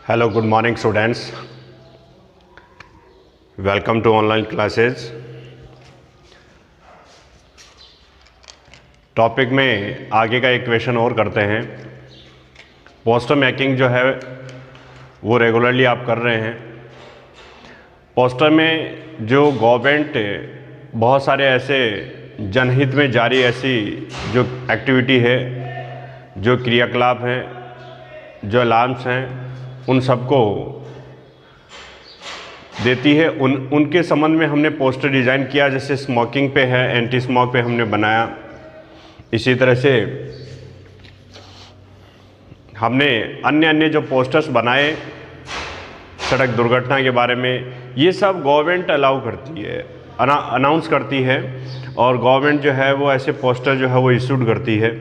Hello, good morning students. Welcome to online classes. Topic में आगे का एक क्वेश्चन और करते हैं। पोस्टर मेकिंग जो है वो रेगुलरली आप कर रहे हैं। पोस्टर में जो गवर्नमेंट बहुत सारे ऐसे जनहित में जारी ऐसी जो एक्टिविटी है, जो क्रियाकलाप हैं, जो अलार्म्स हैं, उन सबको देती है। उनके संबंध में हमने पोस्टर डिज़ाइन किया। जैसे स्मोकिंग पे है, एंटी स्मोक पे हमने बनाया। इसी तरह से हमने अन्य जो पोस्टर्स बनाए सड़क दुर्घटना के बारे में, ये सब गवर्नमेंट अलाउ करती है, अनाउंस करती है, और गवर्नमेंट जो है वो ऐसे पोस्टर जो है वो इशूड करती है,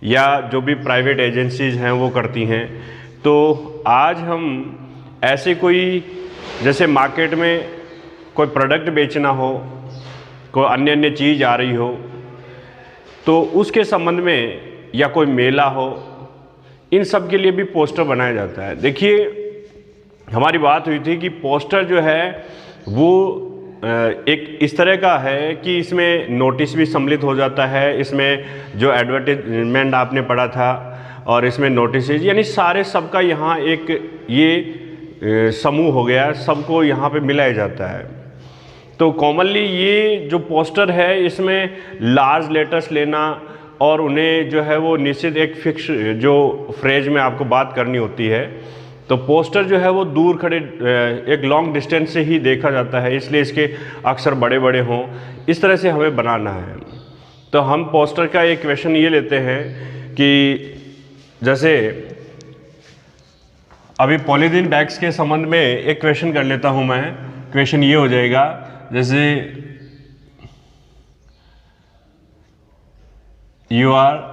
या जो भी प्राइवेट एजेंसीज हैं वो करती हैं। तो आज हम ऐसे कोई, जैसे मार्केट में कोई प्रोडक्ट बेचना हो, कोई अन्य चीज़ आ रही हो, तो उसके संबंध में, या कोई मेला हो, इन सब के लिए भी पोस्टर बनाया जाता है। देखिए, हमारी बात हुई थी कि पोस्टर जो है वो एक इस तरह का है कि इसमें नोटिस भी सम्मिलित हो जाता है। इसमें जो एडवर्टीजमेंट आपने पढ़ा था, और इसमें नोटिस, यानी सारे सबका यहाँ एक ये समूह हो गया, सबको यहाँ पे मिलाया जाता है। तो कॉमनली ये जो पोस्टर है, इसमें लार्ज लेटर्स लेना और उन्हें जो है वो निश्चित एक फिक्स जो फ्रेज में आपको बात करनी होती है। तो पोस्टर जो है वो दूर खड़े एक लॉन्ग डिस्टेंस से ही देखा जाता है, इसलिए इसके अक्षर बड़े बड़े हों, इस तरह से हमें बनाना है। तो हम पोस्टर का एक क्वेश्चन ये लेते हैं कि जैसे अभी पॉलीथीन बैग्स के संबंध में एक क्वेश्चन कर लेता हूं मैं। क्वेश्चन ये हो जाएगा, जैसे you are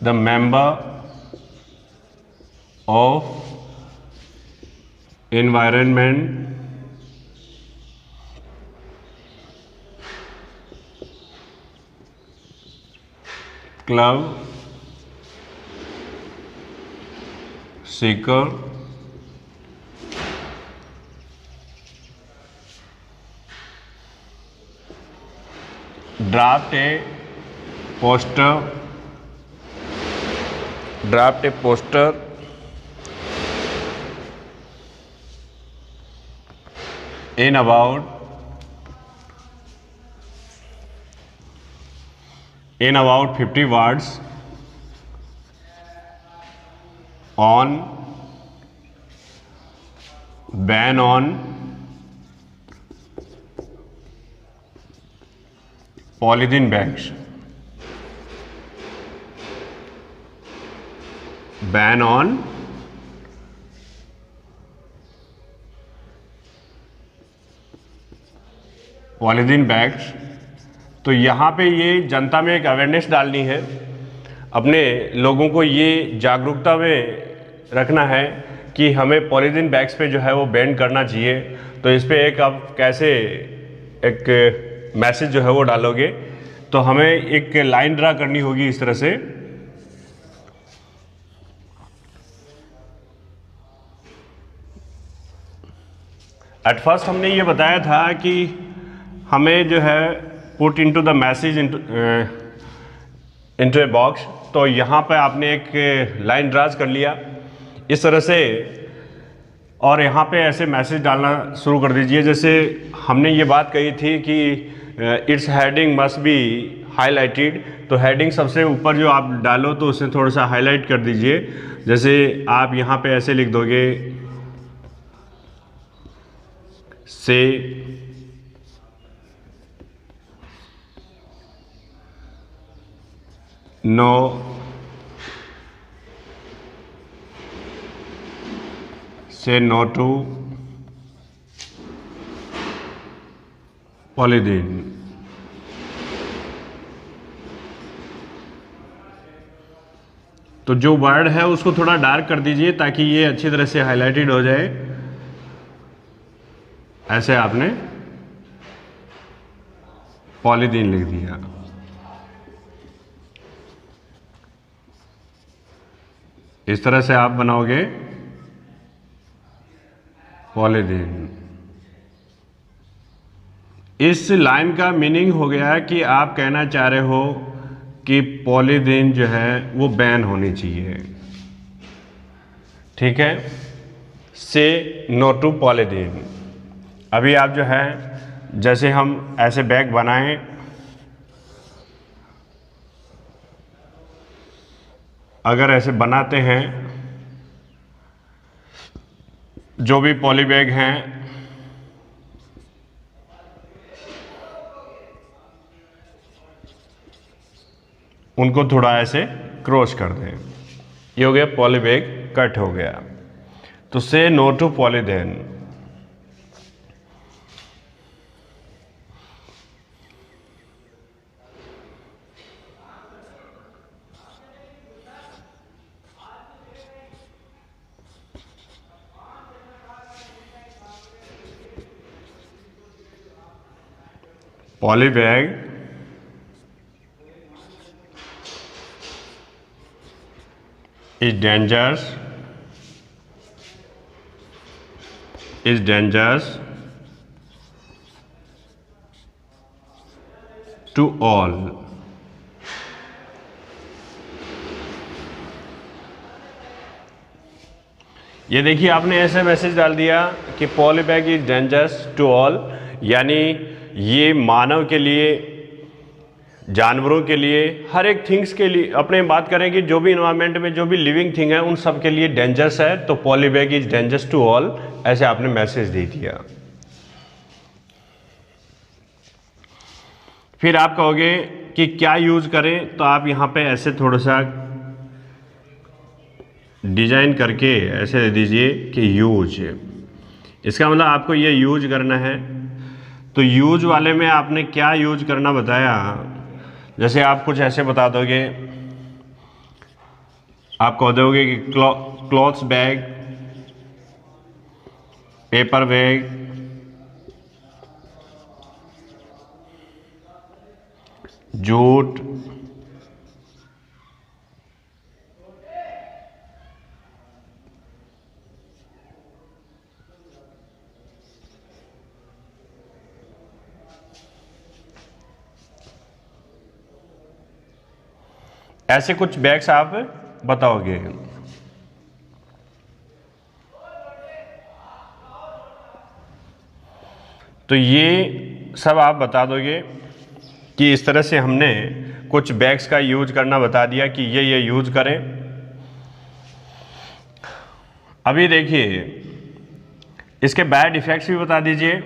the member of environment club Sikar draft a poster in about 50 words on ban on polythene bags, ban on polythene bags. तो यहाँ पे ये जनता में एक अवेयरनेस डालनी है, अपने लोगों को ये जागरूकता में रखना है कि हमें पॉलीथीन बैग्स पे जो है वो बैन करना चाहिए। तो इस पे एक आप कैसे एक मैसेज जो है वो डालोगे, तो हमें एक लाइन ड्रा करनी होगी इस तरह से। एट फर्स्ट हमने ये बताया था कि हमें जो है put into the message into a box. तो यहाँ पे आपने एक लाइन ड्राज कर लिया इस तरह से, और यहाँ पे ऐसे मैसेज डालना शुरू कर दीजिए। जैसे हमने ये बात कही थी कि it's heading must be highlighted, तो हेडिंग सबसे ऊपर जो आप डालो तो उसे थोड़ा सा हाईलाइट कर दीजिए। जैसे आप यहाँ पे ऐसे लिख दोगे, से नो टू पॉलीथीन। तो जो वर्ड है उसको थोड़ा डार्क कर दीजिए ताकि ये अच्छी तरह से हाईलाइटेड हो जाए। ऐसे आपने पॉलीथीन लिख दिया। इस तरह से आप बनाओगे पॉलीथीन। इस लाइन का मीनिंग हो गया कि आप कहना चाह रहे हो कि पॉलीथीन जो है वो बैन होनी चाहिए। ठीक है, से नो टू पॉलीथीन। अभी आप जो है, जैसे हम ऐसे बैग बनाएं, अगर ऐसे बनाते हैं, जो भी पॉली बैग हैं उनको थोड़ा ऐसे क्रॉस कर दें, ये हो गया पॉली बैग कट हो गया। तो say no to polythene. Poly bag is dangerous to all। ये देखिए, आपने ऐसे मैसेज डाल दिया कि poly bag is dangerous to all, यानी ये मानव के लिए, जानवरों के लिए, हर एक थिंग्स के लिए, अपने बात करें कि जो भी इन्वायरमेंट में जो भी लिविंग थिंग है उन सब के लिए डेंजरस है, तो poly bag is dangerous to all, ऐसे आपने मैसेज दे दिया। फिर आप कहोगे कि क्या यूज करें, तो आप यहाँ पे ऐसे थोड़ा सा डिजाइन करके ऐसे दे दीजिए कि यूज। इसका मतलब आपको ये यूज करना है। तो यूज वाले में आपने क्या यूज करना बताया, जैसे आप कुछ ऐसे बता दोगे, आप कह दोगे कि clothes bag, paper bag, jute, ऐसे कुछ बैग्स आप बताओगे। तो ये सब आप बता दोगे कि इस तरह से हमने कुछ बैग्स का यूज करना बता दिया कि ये यूज करें। अभी देखिए, इसके बैड इफेक्ट्स भी बता दीजिए।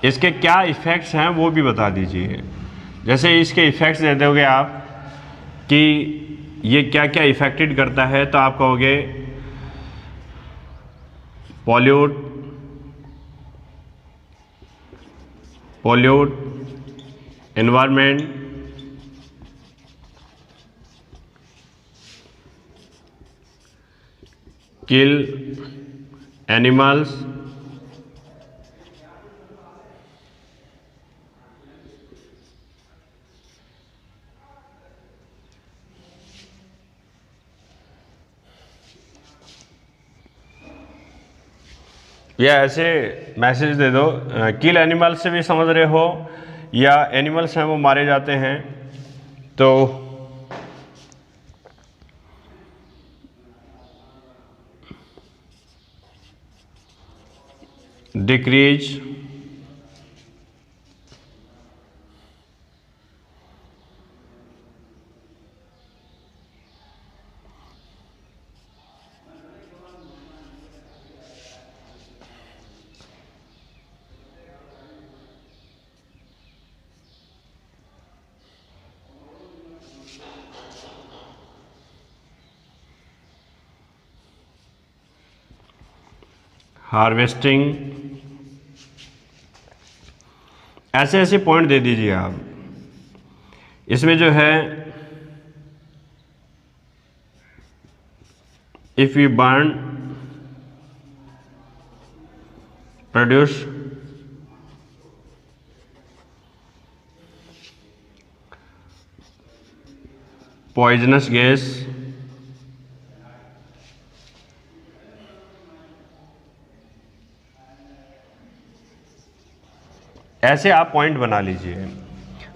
इसके क्या इफ़ेक्ट्स हैं वो भी बता दीजिए। जैसे इसके इफ़ेक्ट्स दे दोगे आप कि ये क्या क्या इफेक्टेड करता है, तो आप कहोगे pollute environment, kill animals, या ऐसे मैसेज दे दो। किल एनिमल से भी समझ रहे हो, या एनिमल्स हैं वो मारे जाते हैं, तो डिक्रीज हार्वेस्टिंग, ऐसे ऐसे पॉइंट दे दीजिए आप। इसमें जो है if you burn produce poisonous gas ऐसे आप पॉइंट बना लीजिए।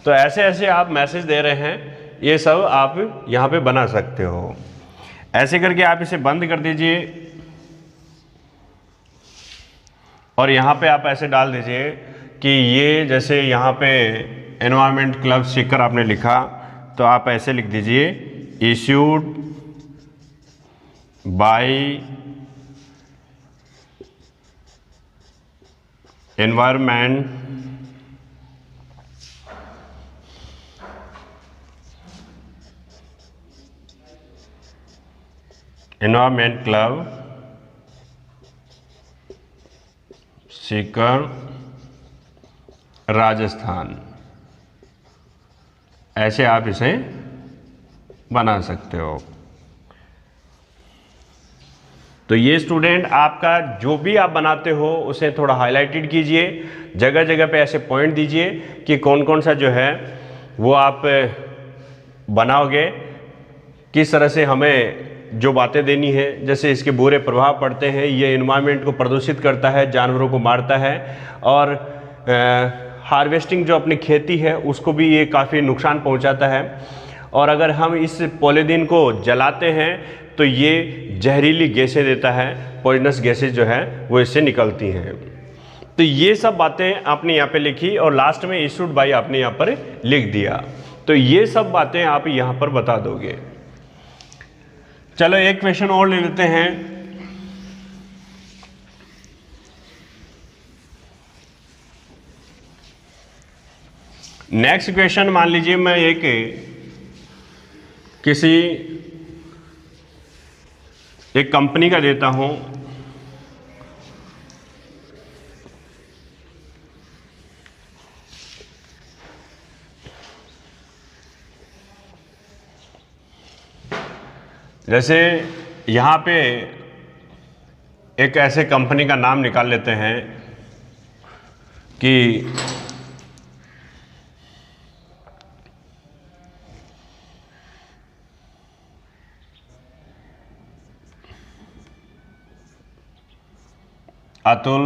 तो ऐसे ऐसे आप मैसेज दे रहे हैं, ये सब आप यहाँ पे बना सकते हो। ऐसे करके आप इसे बंद कर दीजिए और यहाँ पे आप ऐसे डाल दीजिए कि ये जैसे यहाँ पे एनवायरनमेंट क्लब सीकर आपने लिखा, तो आप ऐसे लिख दीजिए issued by environment club Sikar Rajasthan. ऐसे आप इसे बना सकते हो। तो ये स्टूडेंट आपका जो भी आप बनाते हो उसे थोड़ा हाईलाइटेड कीजिए, जगह जगह पे ऐसे पॉइंट दीजिए कि कौन कौन सा जो है वो आप बनाओगे, किस तरह से हमें जो बातें देनी है। जैसे इसके बुरे प्रभाव पड़ते हैं, ये एनवायरनमेंट को प्रदूषित करता है, जानवरों को मारता है, और हार्वेस्टिंग जो अपनी खेती है उसको भी ये काफ़ी नुकसान पहुंचाता है। और अगर हम इस पॉलीथीन को जलाते हैं तो ये जहरीली गैसें देता है, पॉइजनस गैसेज जो है वो इससे निकलती हैं। तो ये सब बातें आपने यहाँ पे लिखी और लास्ट में इशूड बाय आपने यहाँ पर लिख दिया। तो ये सब बातें आप यहाँ पर बता दोगे। चलो एक क्वेश्चन और ले लेते हैं। नेक्स्ट क्वेश्चन मान लीजिए मैं किसी एक कंपनी का देता हूं। जैसे यहाँ पे एक ऐसे कंपनी का नाम निकाल लेते हैं कि Atul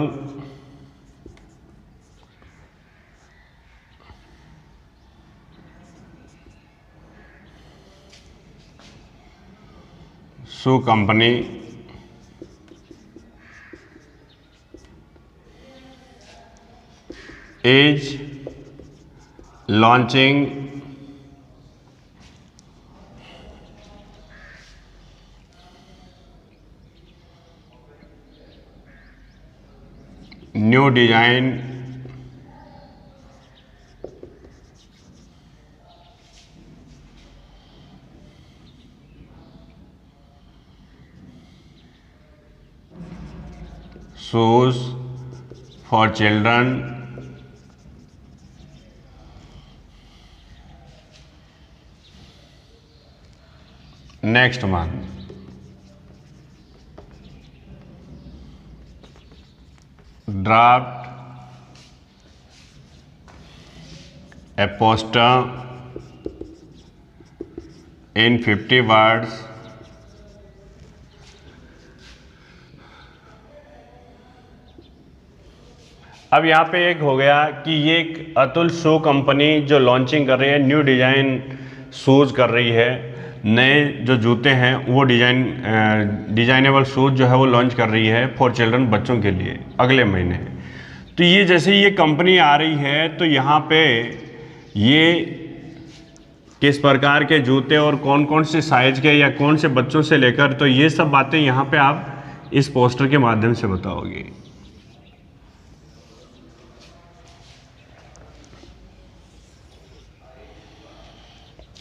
shoe company is launching new design shoes for children next month. Draft a poster in 50 words अब यहाँ पे एक हो गया कि ये एक अतुल शू कंपनी जो लॉन्चिंग कर रही है, न्यू डिज़ाइन शूज़ कर रही है, नए जो जूते हैं वो डिजाइनेबल शूज़ जो है वो लॉन्च कर रही है फॉर चिल्ड्रन, बच्चों के लिए अगले महीने। तो ये जैसे ये कंपनी आ रही है तो यहाँ पे ये किस प्रकार के जूते और कौन कौन से साइज के या कौन से बच्चों से लेकर, तो ये सब बातें यहाँ पे आप इस पोस्टर के माध्यम से बताओगे।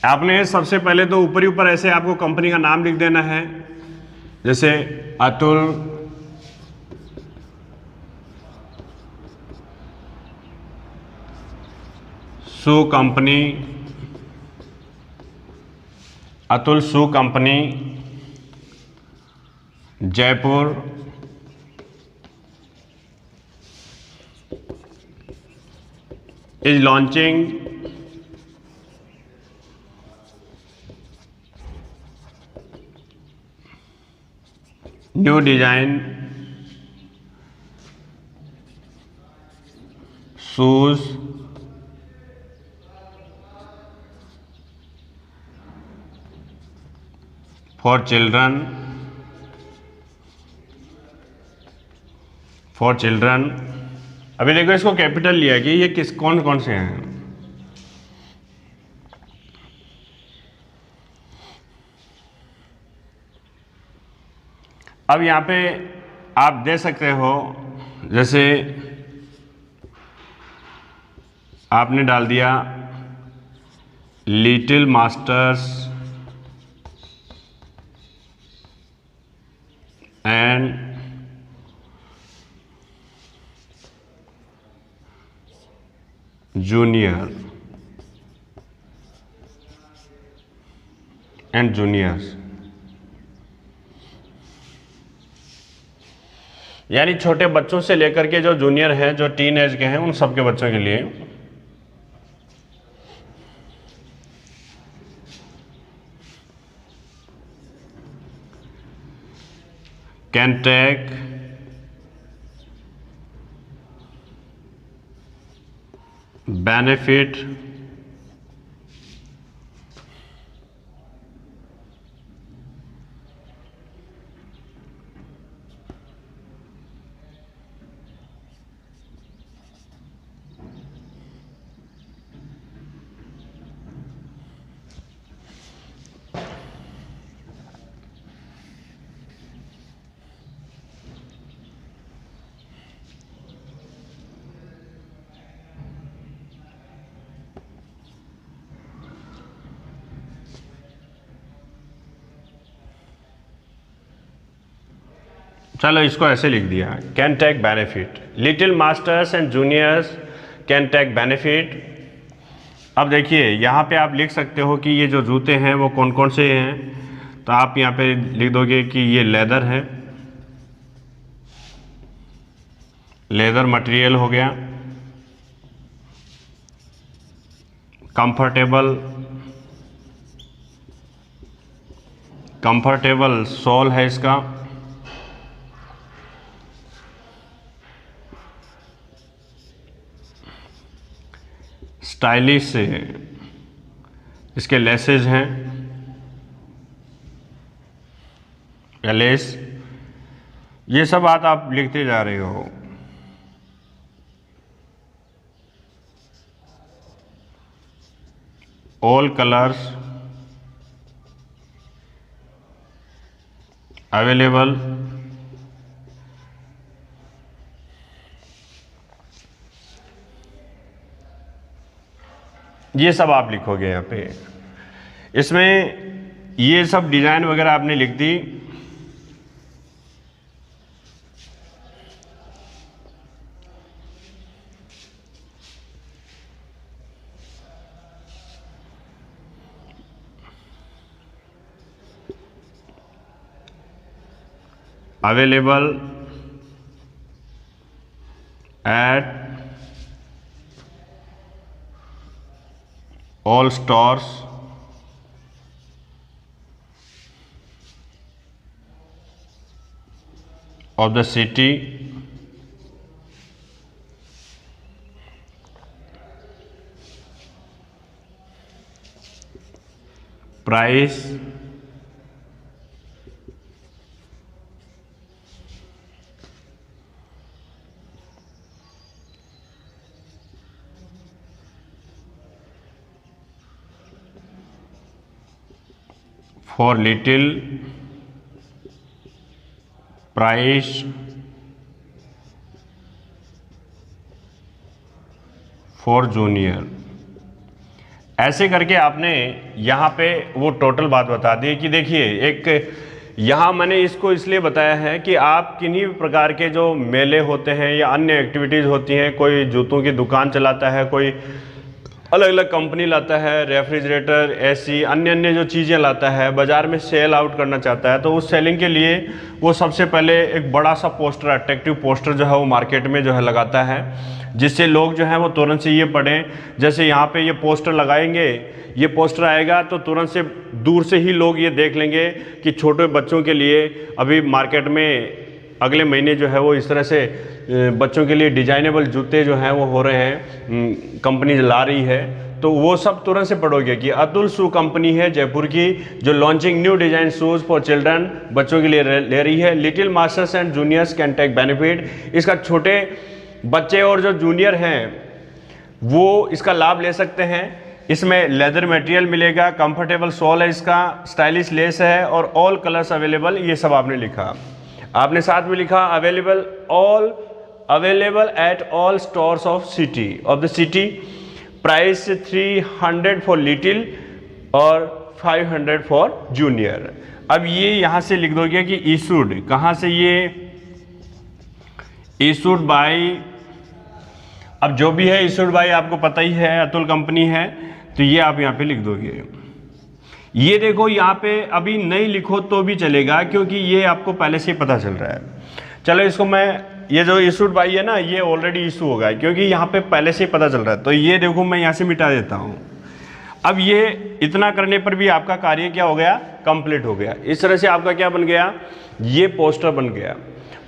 आपने सबसे पहले तो ऊपर ही ऊपर ऐसे आपको कंपनी का नाम लिख देना है, जैसे Atul shoe company, Atul shoe company Jaipur is launching new design shoes for children अभी देखो इसको कैपिटल लिया कि ये कौन कौन से हैं। अब यहाँ पे आप दे सकते हो, जैसे आपने डाल दिया लिटिल मास्टर्स एंड जूनियर्स, यानी छोटे बच्चों से लेकर के जो जूनियर हैं, जो टीन एज के हैं, उन सबके बच्चों के लिए। कैन टेक बेनिफिट चलो इसको ऐसे लिख दिया, can take benefit, little masters and juniors can take benefit. अब देखिए यहाँ पे आप लिख सकते हो कि ये जो जूते हैं वो कौन कौन से हैं, तो आप यहाँ पे लिख दोगे कि ये लेदर है, लेदर मटेरियल हो गया, कंफर्टेबल सोल है इसका, स्टाइलिश से इसके लेसेज हैं या लेस, ये सब बात आप लिखते जा रहे हो। ऑल कलर्स अवेलेबल, ये सब आप लिखोगे यहाँ पे। इसमें ये सब डिज़ाइन वगैरह आपने लिख दी। Available at all stores of the city price for little, price for junior। ऐसे करके आपने यहाँ पे वो टोटल बात बता दी कि देखिए, एक यहाँ मैंने इसको इसलिए बताया है कि आप किन्हीं भी प्रकार के जो मेले होते हैं या अन्य एक्टिविटीज़ होती हैं, कोई जूतों की दुकान चलाता है, कोई अलग अलग कंपनी लाता है, रेफ्रिजरेटर, एसी, अन्य अन्य जो चीज़ें लाता है, बाज़ार में सेल आउट करना चाहता है, तो उस सेलिंग के लिए वो सबसे पहले एक बड़ा सा पोस्टर, अट्रैक्टिव पोस्टर जो है वो मार्केट में जो है लगाता है, जिससे लोग जो हैं वो तुरंत से ये पढ़ें। जैसे यहाँ पे ये पोस्टर लगाएंगे, ये पोस्टर आएगा तो तुरंत से दूर से ही लोग ये देख लेंगे कि छोटे बच्चों के लिए अभी मार्केट में अगले महीने जो है वो इस तरह से बच्चों के लिए डिजाइनेबल जूते जो हैं वो हो रहे हैं, कंपनी ला रही है, तो वो सब तुरंत से पढ़ोगे कि अतुल शू कंपनी है जयपुर की जो launching new design shoes for children, बच्चों के लिए ले रही है। Little masters and juniors can take benefit. इसका छोटे बच्चे और जो जूनियर हैं वो इसका लाभ ले सकते हैं। इसमें लेदर मटेरियल मिलेगा, कंफर्टेबल सोल है इसका, स्टाइलिश लेस है और ऑल कलर्स अवेलेबल, ये सब आपने लिखा। आपने साथ में लिखा available at all stores of the city, price 300 for little और 500 फॉर जूनियर। अब ये यहाँ से लिख दोगे कि इशूड, कहाँ से ये इशूड बाय, अब जो भी है इशूड बाय आपको पता ही है, अतुल कंपनी है, तो ये आप यहाँ पे लिख दोगे। ये देखो यहाँ पे अभी नहीं लिखो तो भी चलेगा क्योंकि ये आपको पहले से ही पता चल रहा है। चलो इसको मैं, ये जो इशूड बाय है ना, ये ऑलरेडी इशू होगा क्योंकि यहाँ पे पहले से ही पता चल रहा है, तो ये देखो मैं यहाँ से मिटा देता हूँ। अब ये इतना करने पर भी आपका कार्य क्या हो गया, कंप्लीट हो गया। इस तरह से आपका क्या बन गया, ये पोस्टर बन गया।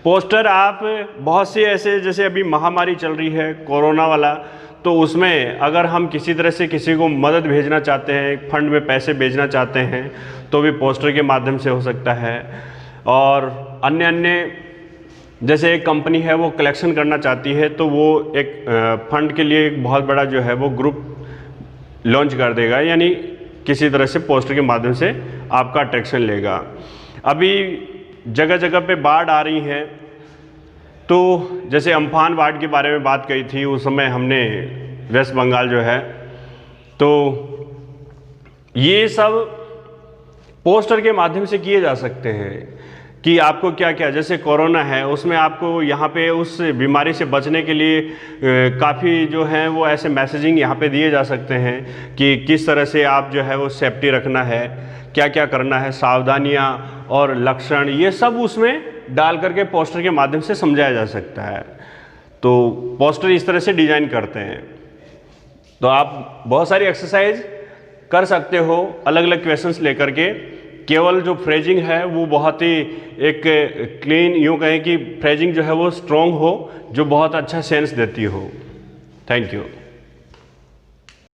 पोस्टर आप बहुत से ऐसे, जैसे अभी महामारी चल रही है कोरोना वाला, तो उसमें अगर हम किसी तरह से किसी को मदद भेजना चाहते हैं, फंड में पैसे भेजना चाहते हैं, तो भी पोस्टर के माध्यम से हो सकता है। और अन्य अन्य जैसे एक कंपनी है वो कलेक्शन करना चाहती है, तो वो एक फंड के लिए एक बहुत बड़ा जो है वो ग्रुप लॉन्च कर देगा, यानी किसी तरह से पोस्टर के माध्यम से आपका अट्रैक्शन लेगा। अभी जगह जगह पे बाढ़ आ रही है, तो जैसे अम्फान बाढ़ के बारे में बात कही थी उस समय हमने, वेस्ट बंगाल जो है, तो ये सब पोस्टर के माध्यम से किए जा सकते हैं कि आपको क्या क्या, जैसे कोरोना है उसमें आपको यहाँ पे उस बीमारी से बचने के लिए काफ़ी जो है वो ऐसे मैसेजिंग यहाँ पे दिए जा सकते हैं कि किस तरह से आप जो है वो सेफ्टी रखना है, क्या क्या करना है, सावधानियाँ और लक्षण, ये सब उसमें डाल करके पोस्टर के माध्यम से समझाया जा सकता है। तो पोस्टर इस तरह से डिज़ाइन करते हैं। तो आप बहुत सारी एक्सरसाइज कर सकते हो अलग अलग क्वेश्चंस लेकर के। केवल जो फ्रेजिंग है वो बहुत ही एक क्लीन, यूँ कहें कि फ्रेजिंग जो है वो स्ट्रॉन्ग हो, जो बहुत अच्छा सेंस देती हो। Thank you.